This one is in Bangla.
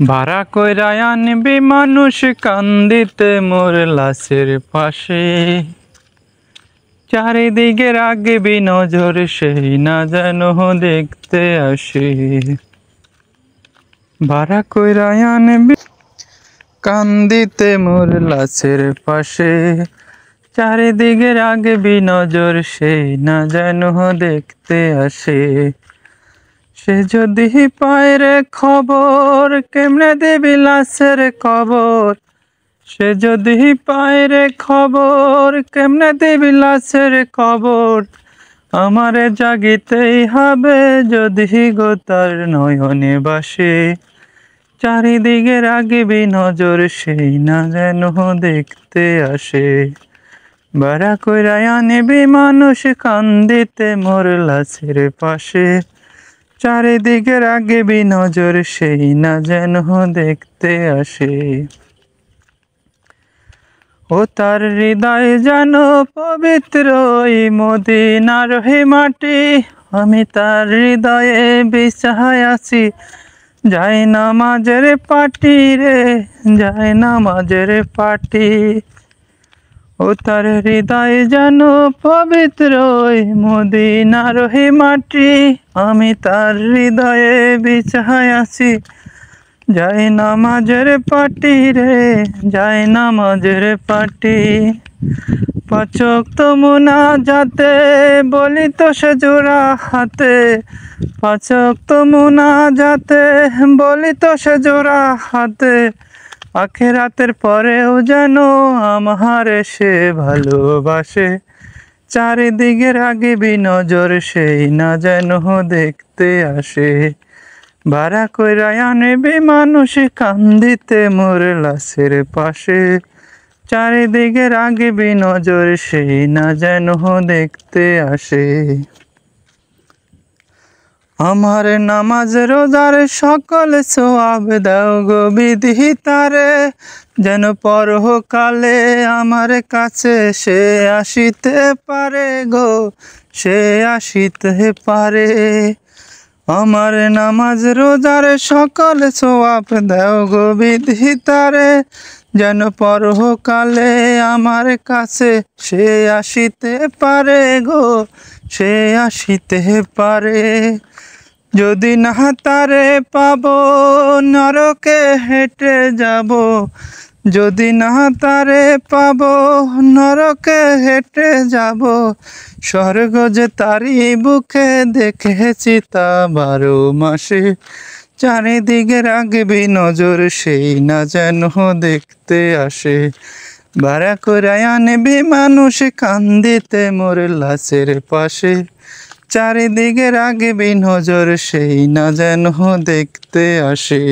ভাড়া কইরা আনবি মানুষ কান্দিতে মোর লাশের পাশে। চারিদিকে রাখবি নজর সেই না যেন দেখতে আসে। ভাড়া কইরা আনবি কান্দিতে মোর লাশের পাশে। চারিদিকে রাখবি নজর সেই না যেন দেখতে আসে। সে যদি পায় রে খবর কেমনে দিবি লাশের কবর। সে যদি পায় রে খবর কেমনে দিবি লাশের কবর। আমারে জাগিতেই হবে যদি গো তার নয়নে বাসে। চারিদিকে রাখবি নজর সেই না যেন দেখতে আসে। ভাড়া কইরা আনবি মানুষ কান্দিতে মোর লাশের পাশে। চারিদিকে রাখবি নজর সেই না যেন দেখতে আসে। ও তার হৃদয় যেন পবিত্র ওই মদিনার হে মাটি। আমি তার হৃদয়ে বিছায় আছি যাই নামাজের পাটি রে, যাই নামাজের পাটি। ও তার হৃদয় যেন পবিত্র ওই মদিনার হে মাটি। আমি তার হৃদয়ে বিছায় আছি যাই নামাজের পাটি রে, যাই নামাজের পাটি। পাঁচ ওয়াক্ত মুনাজাতে বলি তো সে জোড়া হাতে। পাঁচ ওয়াক্ত মুনাজাতে বলি তো সে জোড়া হাতে। আখিরাতের পরেও যেন আমারে সে ভালোবাসে। চারিদিকে রাখবি নজর সেই না যেন দেখতে আসে। ভাড়া কইরা আনবি মানুষ কান্দিতে মোর লাশের পাশে। চারিদিকে রাখবি নজর সেই না যেন দেখতে আসে। আমার নামাজ রোজার সকল সওয়াব দাও গো বিধাতারে। যেন পরকালে আমার কাছে সে আসিতে পারে গো, সে আসিতে পারে। আমার নামাজ রোজার সকল সওয়াব দাও গো বিধাতারে। যেন পরকালে আমার কাছে সে আসিতে পারে গো, সে আসিতে পারে। যদি না তারে পাবো নরকে হেঁটে যাব। যদি না তারে পাবো নরকে হেঁটে যাব। স্বর্গ যে তারি বুকে দেখেছি তা 12 মাসে। চারিদিকে রাখবি নজর সেই না যেন দেখতে আসে। ভাড়া কইরা আনবি মানুষ কান্দিতে মোর লাশের পাশে। চারিদিকে রাখবি নজর সেই না যেন দেখতে আসে।